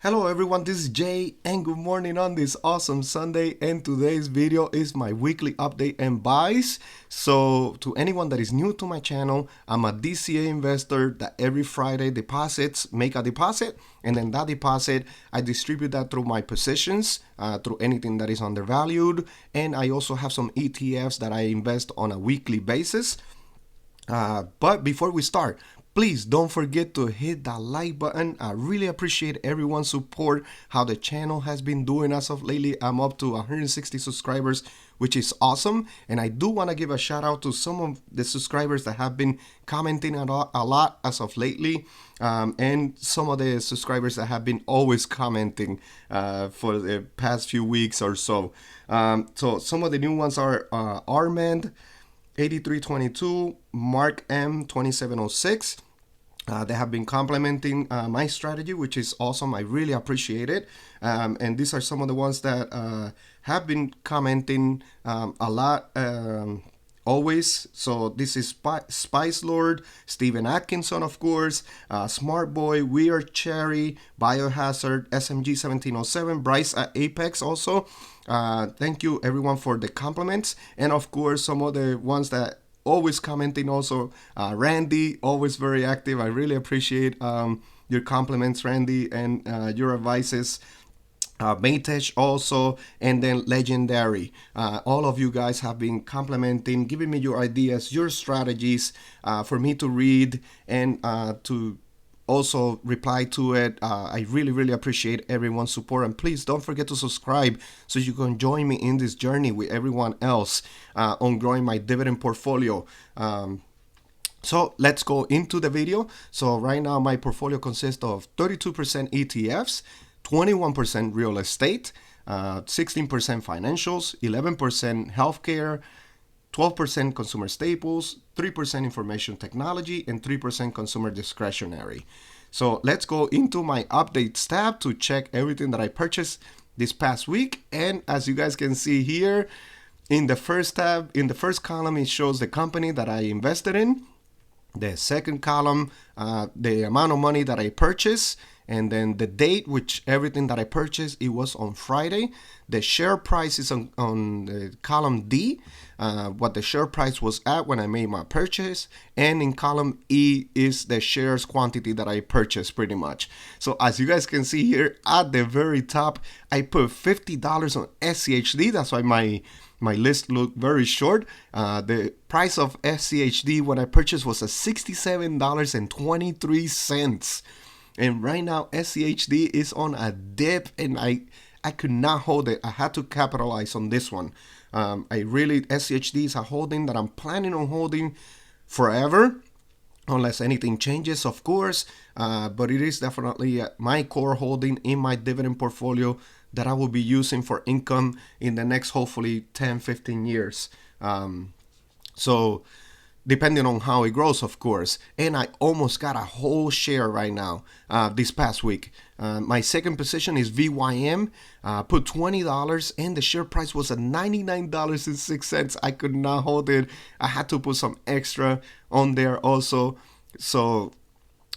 Hello everyone, this is Jay and good morning on this awesome Sunday, and today's video is my weekly update and buys. So to anyone that is new to my channel, I'm a DCA investor that every Friday make a deposit, and then that deposit I distribute that through my positions, through anything that is undervalued, and I also have some ETFs that I invest on a weekly basis. But before we start, please don't forget to hit that like button. I really appreciate everyone's support, how the channel has been doing as of lately. I'm up to 160 subscribers, which is awesome. And I do want to give a shout out to some of the subscribers that have been commenting a lot as of lately. And some of the subscribers that have been always commenting for the past few weeks or so. So some of the new ones are Armand 8322, Mark M 2706. They have been complimenting my strategy, which is awesome. I really appreciate it. And these are some of the ones that have been commenting a lot always. So this is Spice Lord, Steven Atkinson, of course, Smart Boy, Weird Cherry, Biohazard, SMG 1707, Bryce at Apex also. Thank you everyone for the compliments. And of course, some of the ones that always commenting also, Randy, always very active. I really appreciate your compliments, Randy, and your advices. Matesh also, and then Legendary. All of you guys have been complimenting, giving me your ideas, your strategies for me to read and to also reply to it. I really appreciate everyone's support, and please don't forget to subscribe so you can join me in this journey with everyone else on growing my dividend portfolio. So let's go into the video. So right now my portfolio consists of 32% ETFs, 21% real estate, 16% financials, 11% healthcare, 12% consumer staples, 3% information technology, and 3% consumer discretionary. So let's go into my updates tab to check everything that I purchased this past week. And as you guys can see here, in the first tab, in the first column, it shows the company that I invested in. The second column, the amount of money that I purchased, and then the date, which everything that I purchased, it was on Friday. The share price is on column D, what the share price was at when I made my purchase. And in column E is the shares quantity that I purchased pretty much. So as you guys can see here at the very top, I put $50 on SCHD. That's why my list looked very short. The price of SCHD when I purchased was at $67.23. And right now SCHD is on a dip, and I could not hold it. I had to capitalize on this one. SCHD is a holding that I'm planning on holding forever, unless anything changes, of course. But it is definitely my core holding in my dividend portfolio that I will be using for income in the next, hopefully, 10-15 years. So depending on how it grows, of course. And I almost got a whole share right now this past week. My second position is VYM. Put $20 and the share price was at $99.06. I could not hold it. I had to put some extra on there also. So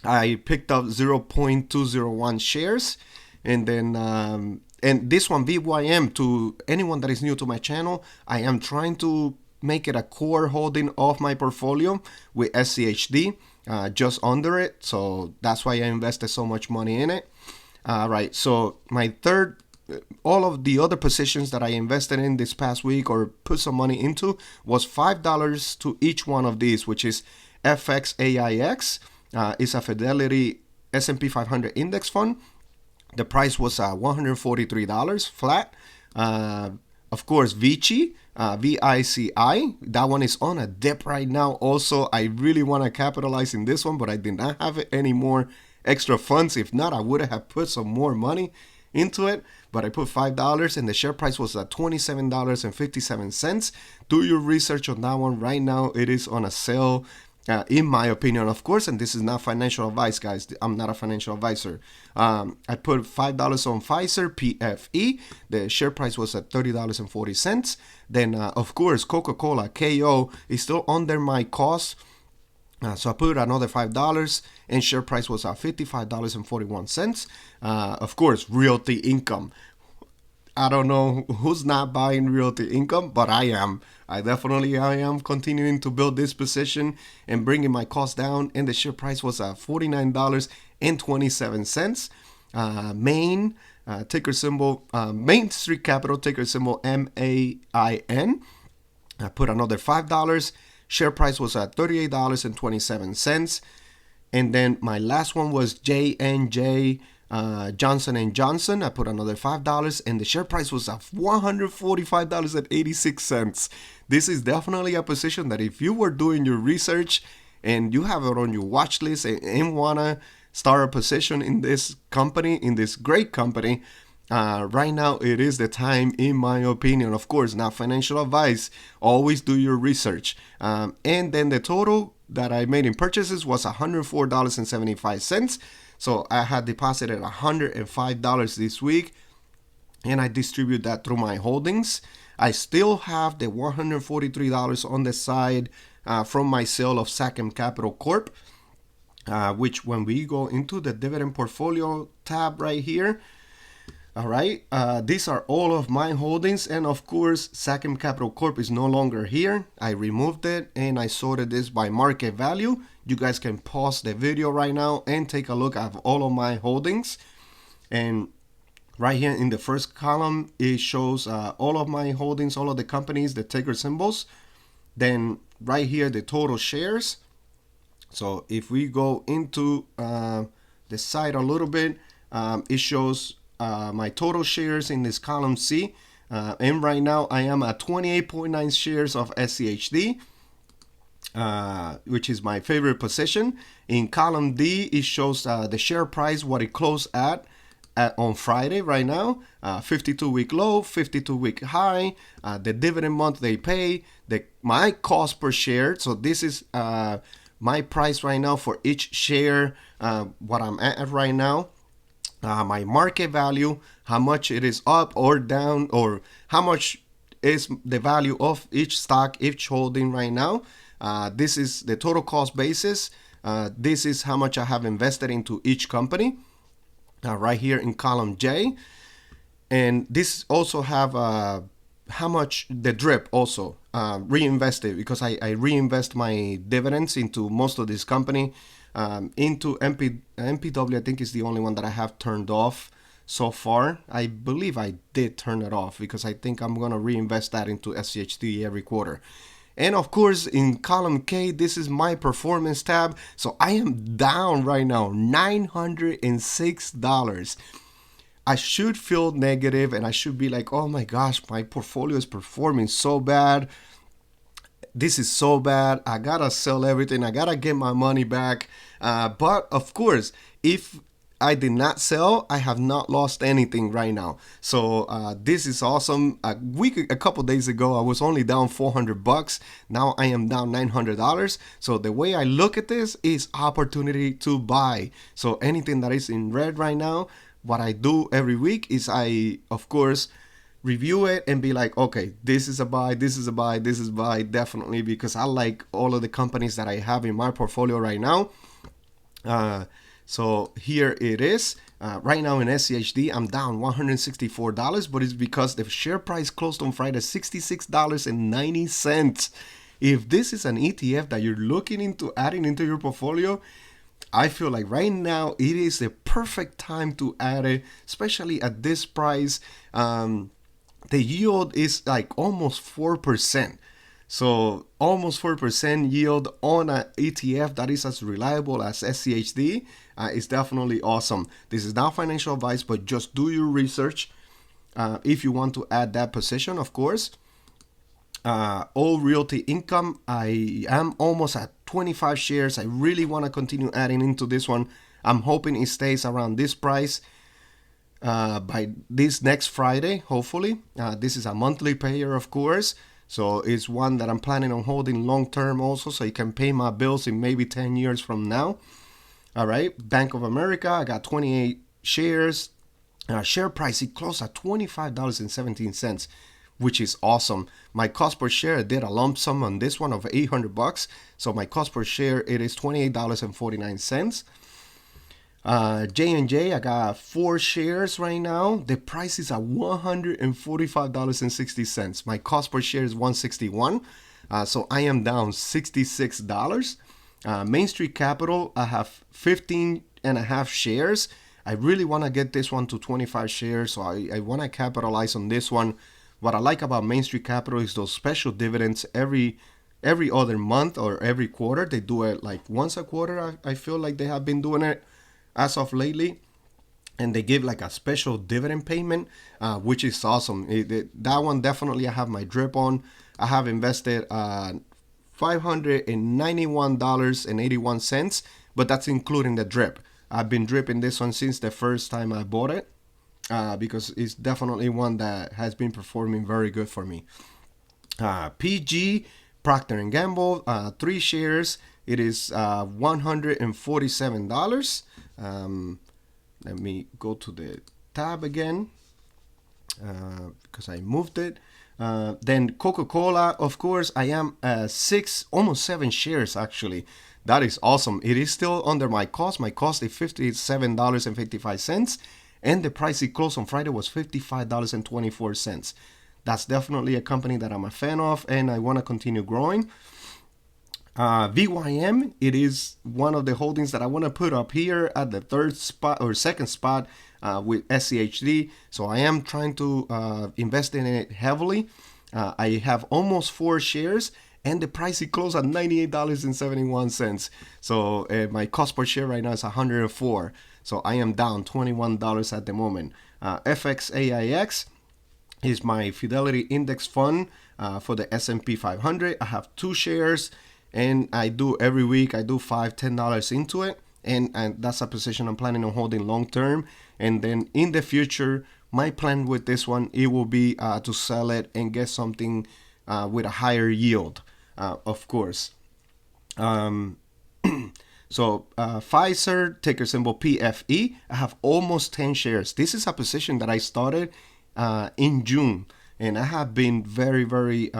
I picked up 0.201 shares. And then and this one, VYM, to anyone that is new to my channel, I am trying to make it a core holding of my portfolio with SCHD, just under it. So that's why I invested so much money in it. Right, so my third, all of the other positions that I invested in this past week or put some money into was $5 to each one of these, which is FXAIX. It's a Fidelity S&P 500 index fund. The price was $143 flat. Of course, Vici, VICI, that one is on a dip right now. Also, I really want to capitalize in this one, but I did not have any more extra funds. If not, I would have put some more money into it. But I put $5 and the share price was at $27.57. Do your research on that one. Right now, it is on a sale. In my opinion, of course, and this is not financial advice, guys. I'm not a financial advisor. I put $5 on Pfizer, PFE. The share price was at $30.40. Then, of course, Coca-Cola, KO, is still under my cost. So I put another $5. and share price was at $55.41. Of course, realty income. I don't know who's not buying realty income, but I am. I am continuing to build this position and bringing my cost down. And the share price was at $49.27. Main ticker symbol, Main Street Capital, ticker symbol MAIN. I put another $5. Share price was at $38.27. And then my last one was J&J Johnson & Johnson. I put another $5 and the share price was at $145.86. This is definitely a position that if you were doing your research and you have it on your watch list and want to start a position in this company, in this great company, right now it is the time, in my opinion. Of course, not financial advice. Always do your research. And then the total that I made in purchases was $104.75. So I had deposited $105 this week, and I distribute that through my holdings. I still have the $143 on the side from my sale of Sachem Capital Corp, which when we go into the dividend portfolio tab right here, all right, these are all of my holdings, and of course Sachem Capital Corp is no longer here. I removed it and I sorted this by market value. You guys can pause the video right now and take a look at all of my holdings. And right here in the first column, it shows all of my holdings, all of the companies, the ticker symbols. Then right here, the total shares. So if we go into the site a little bit, it shows my total shares in this column C. And right now I am at 28.9 shares of SCHD, which is my favorite position. In column D, it shows the share price, what it closed at on Friday right now, 52-week low, 52-week high, the dividend month they pay, my cost per share. So this is my price right now for each share, what I'm at right now. My market value, how much it is up or down, or how much is the value of each stock, each holding right now. This is the total cost basis. This is how much I have invested into each company, right here in column J. And this also have how much the drip also reinvested, because I reinvest my dividends into most of this company. Into MPW, I think is the only one that I have turned off so far. I believe I did turn it off because I think I'm going to reinvest that into SCHD every quarter. And of course, in column K, this is my performance tab. So I am down right now, $906. I should feel negative and I should be like, oh my gosh, my portfolio is performing so bad. This is so bad. I gotta sell everything. I gotta get my money back. But of course, if I did not sell, I have not lost anything right now. So this is awesome. A couple days ago, I was only down $400. Now I am down $900. So the way I look at this is opportunity to buy. So anything that is in red right now, what I do every week is I, of course, review it and be like, okay, this is a buy, this is a buy, this is a buy, definitely, because I like all of the companies that I have in my portfolio right now. So here it is. Right now in SCHD, I'm down $164, but it's because the share price closed on Friday $66.90. If this is an ETF that you're looking into adding into your portfolio, I feel like right now it is the perfect time to add it, especially at this price. The yield is like almost 4%. So almost 4% yield on an ETF that is as reliable as SCHD is definitely awesome. This is not financial advice, but just do your research if you want to add that position, of course. All realty income, I am almost at 25 shares. I really want to continue adding into this one. I'm hoping it stays around this price by this next Friday, hopefully. This is a monthly payer, of course. So it's one that I'm planning on holding long term also, so you can pay my bills in maybe 10 years from now. All right, Bank of America, I got 28 shares. Share price, it closed at $25.17, which is awesome. My cost per share, I did a lump sum on this one of $800. So my cost per share, it is $28.49. J&J, I got 4 shares right now. The price is at $145.60. My cost per share is 161. So I am down $66. Main Street Capital, I have 15 and a half shares. I really want to get this one to 25 shares, so I want to capitalize on this one. What I like about Main Street Capital is those special dividends every other month or every quarter. They do it like once a quarter. I feel like they have been doing it as of lately, and they give like a special dividend payment, which is awesome. That one definitely I have my drip on. I have invested $591.81, but that's including the drip. I've been dripping this one since the first time I bought it, because it's definitely one that has been performing very good for me. PG, Procter and Gamble, 3 shares. It is $147. Let me go to the tab again, because I moved it. Then Coca-Cola, of course, I am 6, almost 7 shares actually. That is awesome. It is still under my cost. My cost is $57.55, and the price it closed on Friday was $55.24. That's definitely a company that I'm a fan of, and I want to continue growing. VYM, it is one of the holdings that I want to put up here at the third spot or second spot with SCHD. So I am trying to invest in it heavily. I have almost 4 shares, and the price it closed at $98.71. So my cost per share right now is $104. So I am down $21 at the moment. FXAIX is my Fidelity Index Fund for the S&P 500. I have 2 shares, and I do every week, I do $5-10 into it. And that's a position I'm planning on holding long term. And then in the future, my plan with this one, it will be to sell it and get something with a higher yield, of course. So Pfizer, ticker symbol PFE, I have almost 10 shares. This is a position that I started in June, and I have been very, very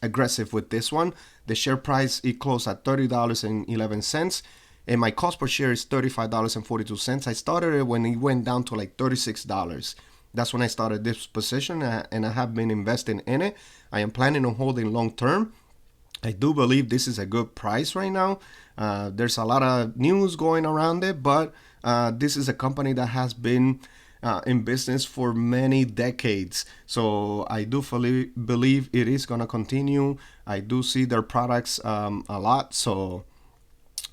aggressive with this one. The share price, it closed at $30.11, and my cost per share is $35.42. I started it when it went down to like $36. That's when I started this position, and I have been investing in it. I am planning on holding long term. I do believe this is a good price right now. There's a lot of news going around it, but this is a company that has been in business for many decades. So I do believe it is going to continue. I do see their products a lot. So,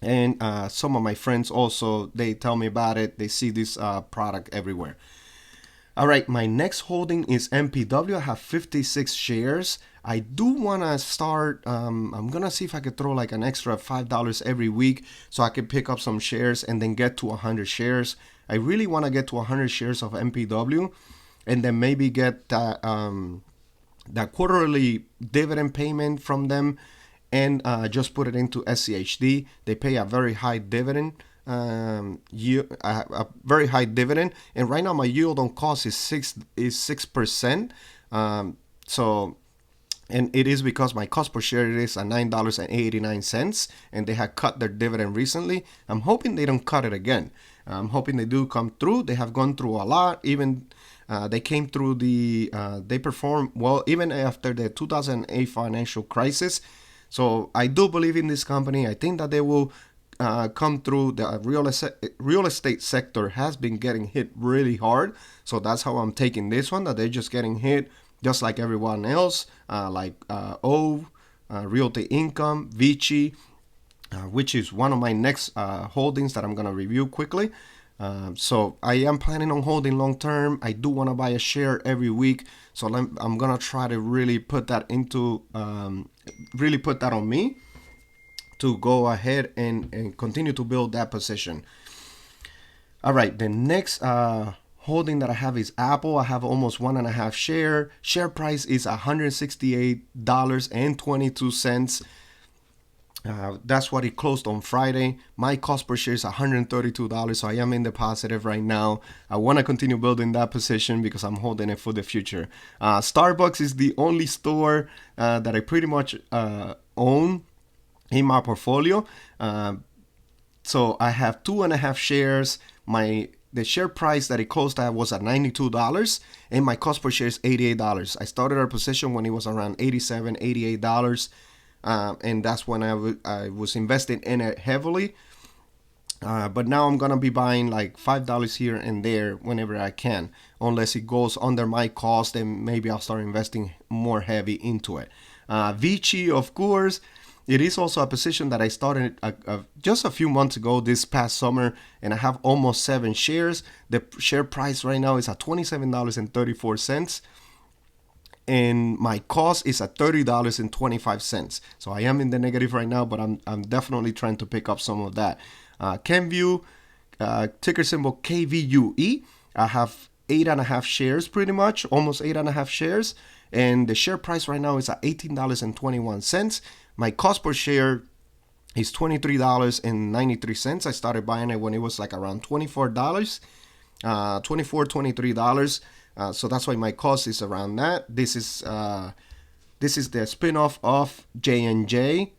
and some of my friends also, they tell me about it. They see this product everywhere. All right, my next holding is MPW. I have 56 shares. I do want to start, I'm going to see if I could throw like an extra $5 every week so I could pick up some shares and then get to 100 shares. I really want to get to 100 shares of MPW, and then maybe get that quarterly dividend payment from them, and just put it into SCHD. They pay a very high dividend. A very high dividend, and right now my yield on cost is 6%. So, and it is because my cost per share is at $9.89, and they had cut their dividend recently. I'm hoping they don't cut it again. I'm hoping they do come through. They have gone through a lot. Even they came through they performed well even after the 2008 financial crisis. So I do believe in this company. I think that they will come through. The real estate sector has been getting hit really hard, so that's how I'm taking this one, that they're just getting hit just like everyone else, like Realty Income, Vici, which is one of my next holdings that I'm going to review quickly. So I am planning on holding long term. I do want to buy a share every week, so I'm going to try to really put that on me, to go ahead and continue to build that position. All right, the next holding that I have is Apple. I have almost 1.5 share. Share price is $168.22. That's what it closed on Friday. My cost per share is $132, so I am in the positive right now. I want to continue building that position because I'm holding it for the future. Starbucks is the only store that I pretty much own in my portfolio. So I have 2.5 shares. The share price that it closed at was at $92, and my cost per share is $88. I started our position when it was around $87, $88, and that's when I was investing in it heavily. But now I'm gonna be buying like $5 here and there whenever I can, unless it goes under my cost, then maybe I'll start investing more heavy into it. Vici, of course, it is also a position that I started just a few months ago this past summer, and I have almost 7 shares. The share price right now is at $27.34. And my cost is at $30.25. So I am in the negative right now, but I'm definitely trying to pick up some of that. Kenvue, ticker symbol KVUE. I have 8.5 shares, pretty much, almost 8.5 shares, and the share price right now is at $18.21. My cost per share is $23.93. I started buying it when it was like around $24, $23. So that's why my cost is around that. This is the spin-off of J&J.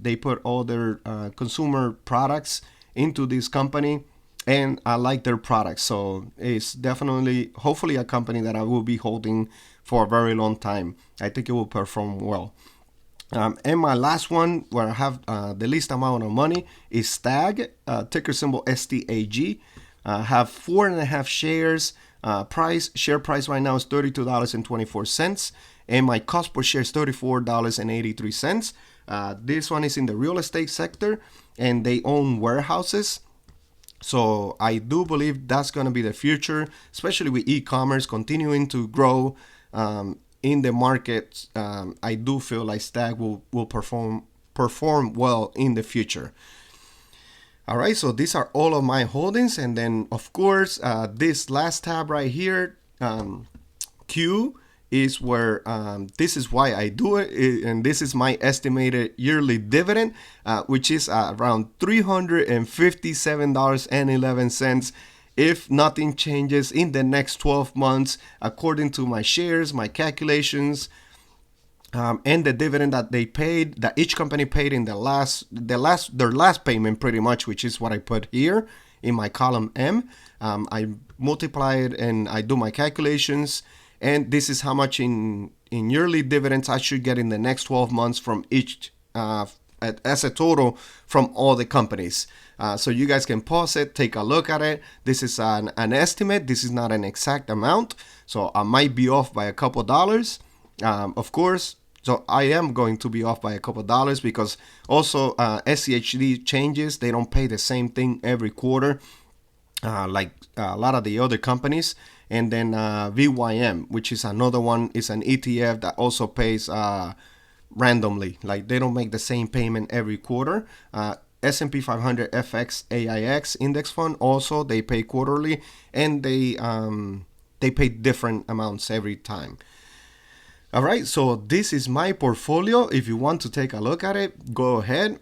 They put all their consumer products into this company, and I like their products. So it's definitely, hopefully, a company that I will be holding for a very long time. I think it will perform well. And my last one, where I have the least amount of money, is STAG, ticker symbol STAG. I have 4.5 shares. Share price right now is $32.24, and my cost per share is $34.83. This one is in the real estate sector, and they own warehouses. So I do believe that's going to be the future, especially with e-commerce continuing to grow in the market. I do feel like STAG will perform well in the future. All right, so these are all of my holdings, and then of course this last tab right here, Q, is where this is why I do it, and this is my estimated yearly dividend, which is around $357.11 if nothing changes in the next 12 months, according to my shares, my calculations, and the dividend that they paid, that each company paid in their last payment, pretty much, which is what I put here in my column M. I multiply it and I do my calculations, and this is how much in yearly dividends I should get in the next 12 months from each, as a total from all the companies. So you guys can pause it, take a look at it. This is an estimate. This is not an exact amount, so I might be off by a couple dollars, of course. So I am going to be off by a couple dollars, because also SCHD changes. They don't pay the same thing every quarter, like a lot of the other companies. And then VYM, which is another one, is an ETF that also pays randomly. Like, they don't make the same payment every quarter. S&P 500 FX AIX index fund, also they pay quarterly, and they pay different amounts every time. All right, so this is my portfolio. If you want to take a look at it, go ahead.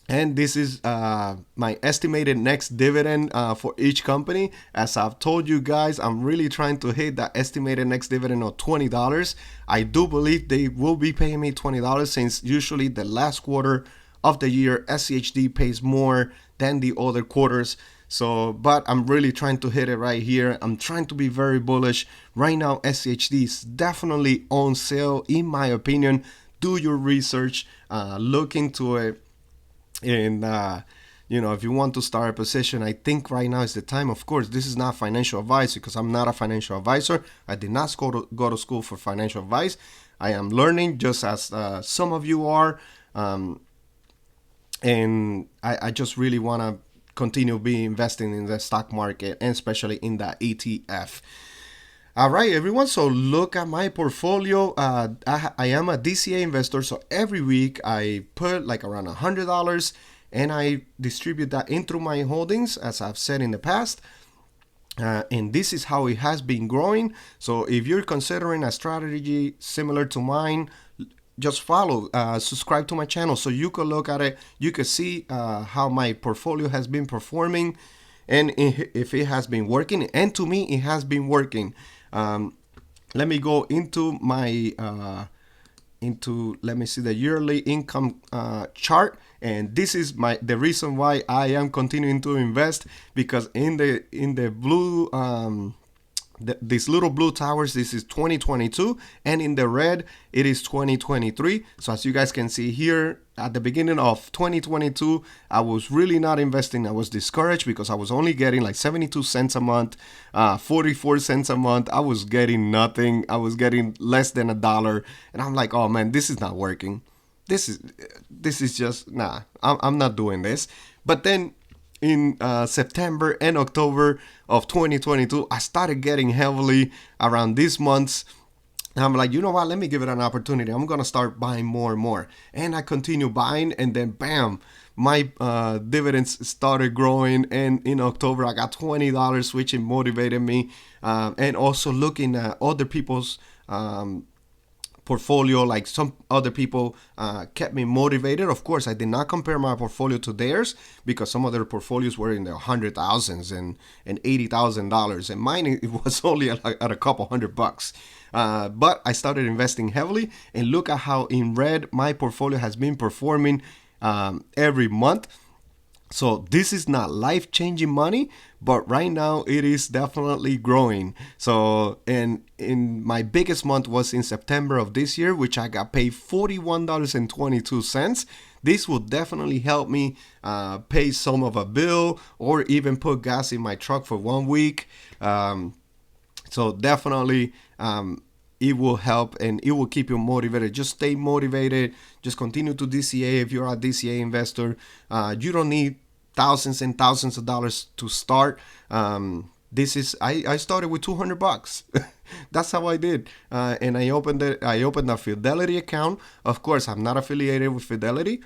And this is my estimated next dividend for each company. As I've told you guys, I'm really trying to hit that estimated next dividend of $20. I do believe they will be paying me $20, since usually the last quarter of the year, SCHD pays more than the other quarters. So, but I'm really trying to hit it right here. I'm trying to be very bullish. Right now, SCHD is definitely on sale, in my opinion. Do your research, look into it. And, if you want to start a position, I think right now is the time. Of course, this is not financial advice, because I'm not a financial advisor. I did not go to school for financial advice. I am learning, just as some of you are. And I just really want to continue be investing in the stock market, and especially in the ETF. All right, everyone. So look at my portfolio. I am a DCA investor. So every week I put like around $100, and I distribute that into my holdings, as I've said in the past. And this is how it has been growing. So if you're considering a strategy similar to mine, just follow, subscribe to my channel, so you can look at it. You can see how my portfolio has been performing, and if it has been working. And to me, it has been working. Let me go into my into, let me see, the yearly income chart, and this is the reason why I am continuing to invest, because in the blue these little blue towers, this is 2022, and in the red it is 2023. So as you guys can see here, at the beginning of 2022, I was really not investing. I was discouraged because I was only getting like 72 cents a month, 44 cents a month. I was getting nothing. I was getting less than $1, and I'm like, oh man, this is not working. This is just, nah, I'm not doing this. But then in September and October of 2022, I started getting heavily around these months. And I'm like, you know what? Let me give it an opportunity. I'm going to start buying more and more. And I continue buying, and then bam, my dividends started growing. And in October, I got $20, which motivated me. And also looking at other people's portfolio, like some other people kept me motivated. Of course, I did not compare my portfolio to theirs, because some of their portfolios were in the $100,000s and $80,000, and mine, it was only at a couple $100. But I started investing heavily, and look at how in red my portfolio has been performing every month. So this is not life-changing money, but right now it is definitely growing. So in my biggest month was in September of this year, which I got paid $41.22. This will definitely help me pay some of a bill, or even put gas in my truck for 1 week. So definitely it will help, and it will keep you motivated. Just stay motivated. Just continue to DCA. If you're a DCA investor, you don't need thousands and thousands of dollars to start. I started with $200. That's how I did, and I opened a Fidelity account. Of course, I'm not affiliated with Fidelity,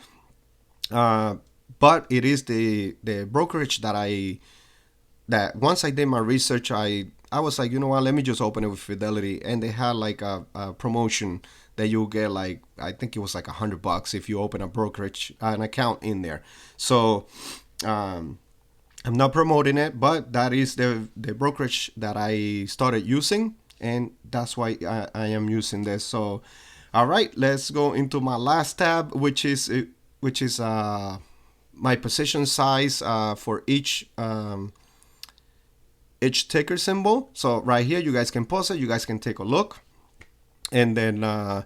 but it is the brokerage that once I did my research, I was like, you know what, let me just open it with Fidelity. And they had like a promotion that you'll get, like, I think it was like $100 if you open a brokerage, an account in there. So I'm not promoting it, but that is the brokerage that I started using, and that's why I am using this. So, all right, let's go into my last tab, which is my position size for each ticker symbol. So right here, you guys can pause it, you guys can take a look, and then I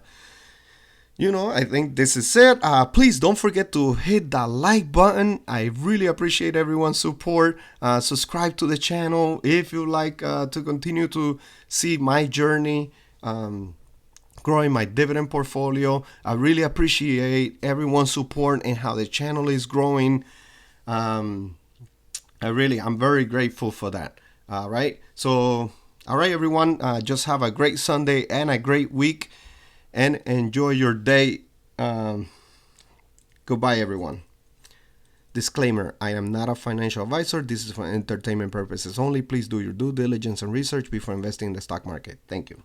think this is it. Please don't forget to hit that like button. I really appreciate everyone's support. Subscribe to the channel if you like to continue to see my journey growing my dividend portfolio. I really appreciate everyone's support and how the channel is growing. I'm very grateful for that. All right. So, all right, everyone, just have a great Sunday and a great week, and enjoy your day. Goodbye, everyone. Disclaimer, I am not a financial advisor. This is for entertainment purposes only. Please do your due diligence and research before investing in the stock market. Thank you.